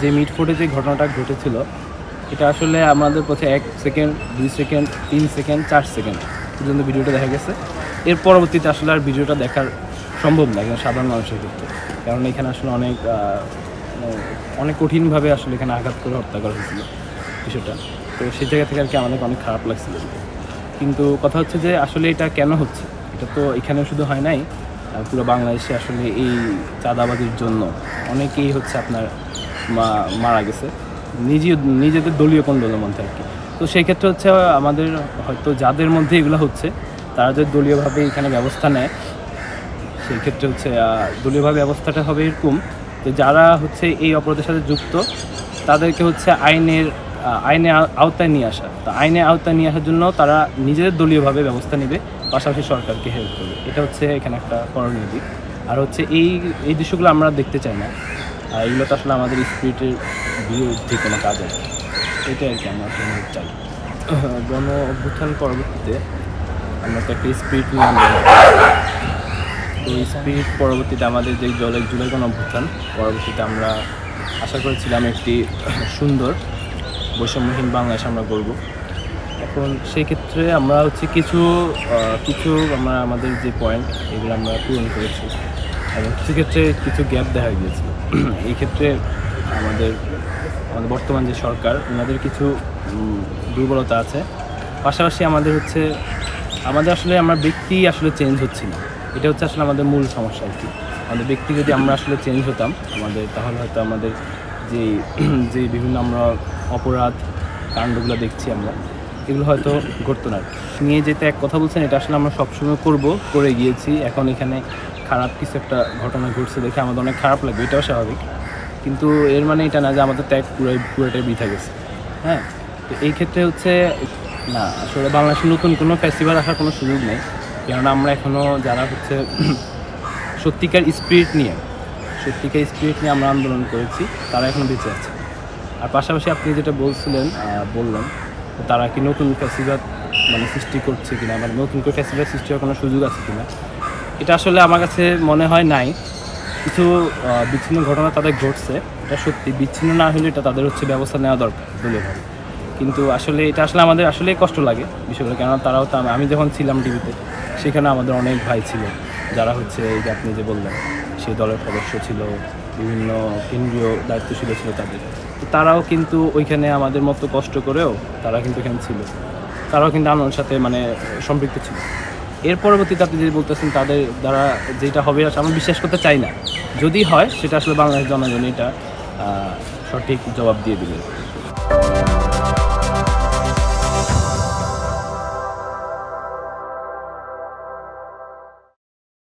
যে মিটফোর্ডে যে ঘটনাটা ঘটেছিল এটা আসলে আমাদের পথে 1 সেকেন্ড 2 সেকেন্ড 3 সেকেন্ড 4 সেকেন্ড পর্যন্ত ভিডিওটা দেখা গেছে। এর পরবর্তীতে আসলে আর ভিডিওটা দেখার সম্ভব না এখানে সাধারণ মানুষের ক্ষেত্রে, কারণ এখানে আসলে অনেক কঠিনভাবে আসলে এখানে আঘাত করে হত্যা করা হয়েছিল বিষয়টা। তো সেই জায়গা থেকে আর কি আমাদের অনেক খারাপ লাগছিল। কিন্তু কথা হচ্ছে যে আসলে এটা কেন হচ্ছে, এটা তো এখানে শুধু হয় নাই, পুরো বাংলাদেশে আসলে এই চাঁদাবাজির জন্য অনেকেই হচ্ছে আপনার মারা গেছে নিজেদের দলীয় কোন্দলের মধ্যে আর কি। তো সেই ক্ষেত্রে হচ্ছে আমাদের হয়তো যাদের মধ্যে এগুলো হচ্ছে তারা যদি দলীয়ভাবে এখানে ব্যবস্থা নেয়, সেই ক্ষেত্রে হচ্ছে দলীয়ভাবে ব্যবস্থাটা হবে এরকম যে যারা হচ্ছে এই অপরাধের সাথে যুক্ত তাদেরকে হচ্ছে আইনের আওতায় নিয়ে আসা। তো আইনের আওতায় নিয়ে আসার জন্য তারা নিজেদের দলীয়ভাবে ব্যবস্থা নেবে, পাশাপাশি সরকারকে হেল্প করবে। এটা হচ্ছে এখানে একটা করণীয় দিক। আর হচ্ছে এই দৃশ্যগুলো আমরা দেখতে চাই না, এগুলো তো আসলে আমাদের স্পিরিটের বিরুদ্ধে কোনো কাজ আছে, এটাই আর কি আমরা চাই। গণ অভ্যুত্থান পরবর্তীতে আমরা তো একটা স্পিরিট নিয়ে আন্দোলন, তো স্পিরিট পরবর্তীতে আমাদের যে জুলাই গণ অভ্যুত্থান পরবর্তীতে আমরা আশা করেছিলাম একটি সুন্দর বৈষম্যহীন বাংলাদেশ আমরা গড়ব। এখন সেই ক্ষেত্রে আমরা হচ্ছে কিছু আমরা আমাদের যে পয়েন্ট এগুলো আমরা পূরণ করেছি, এবং কিছু ক্ষেত্রে কিছু গ্যাপ দেখা গিয়েছিল। এই ক্ষেত্রে আমাদের বর্তমান যে সরকার ওনাদের কিছু দুর্বলতা আছে। পাশাপাশি আমাদের আসলে আমরা ব্যক্তি আসলে চেঞ্জ হচ্ছি না, এটা হচ্ছে আসলে আমাদের মূল সমস্যা আর কি। আমাদের ব্যক্তি যদি আমরা আসলে চেঞ্জ হতাম তাহলে হয়তো আমাদের যে বিভিন্ন আমরা অপরাধ কাণ্ডগুলো দেখছি আমরা, এগুলো হয়তো ঘটতো না। নিয়ে যেতে এক কথা বলছেন, এটা আসলে আমরা সবসময় করে গিয়েছি। এখন এখানে খারাপ কিছু একটা ঘটনা ঘটছে দেখে আমাদের অনেক খারাপ লাগবে, এটাও স্বাভাবিক। কিন্তু এর মানে এটা না যে আমাদের ত্যাগ পুরোটাই বৃথা গেছে। হ্যাঁ, তো এই ক্ষেত্রে হচ্ছে না, আসলে বাংলাদেশে নতুন কোনো ফেস্টিভ্যাল আসার কোনো সুযোগ নেই, কেননা আমরা এখনও যারা হচ্ছে সত্যিকার স্পিরিট নিয়ে আমরা আন্দোলন করেছি তারা এখনও বেঁচে আছে। আর পাশাপাশি আপনি যেটা বললেন তারা কি নতুন ফেস্টিভ্যাল সৃষ্টি করছে কিনা, নতুন করে ফেস্টিভ্যাল সৃষ্টি হওয়ার কোনো সুযোগ আছে কিনা, এটা আসলে আমার কাছে মনে হয় নাই। কিছু বিচ্ছিন্ন ঘটনা তাদের ঘটছে, এটা সত্যি। বিচ্ছিন্ন না হলে এটা তাদের হচ্ছে ব্যবস্থা নেওয়া দরকার দলীয়ভাবে। কিন্তু আসলে এটা আসলে আমাদের আসলেই কষ্ট লাগে বিষয়গুলো, কেননা তারাও তো, আমি যখন ছিলাম টিভিতে সেখানে আমাদের অনেক ভাই ছিল যারা হচ্ছে এই যে আপনি যে বললেন সেই দলের সদস্য ছিল, বিভিন্ন কেন্দ্রীয় দায়িত্বশীল ছিল তাদের। তো তারাও কিন্তু ওইখানে আমাদের মতো কষ্ট করেও তারা কিন্তু এখানে ছিল, তারাও কিন্তু আন্দোলনের সাথে সম্পৃক্ত ছিল। এর পরবর্তীতে আপনি যদি বলতেছেন তাদের দ্বারা যেটা হবে আমি বিশ্বাস করতে চাই না। যদি হয় সেটা আসলে বাংলাদেশ জনগণ এটা সঠিক জবাব দিয়ে দেবে।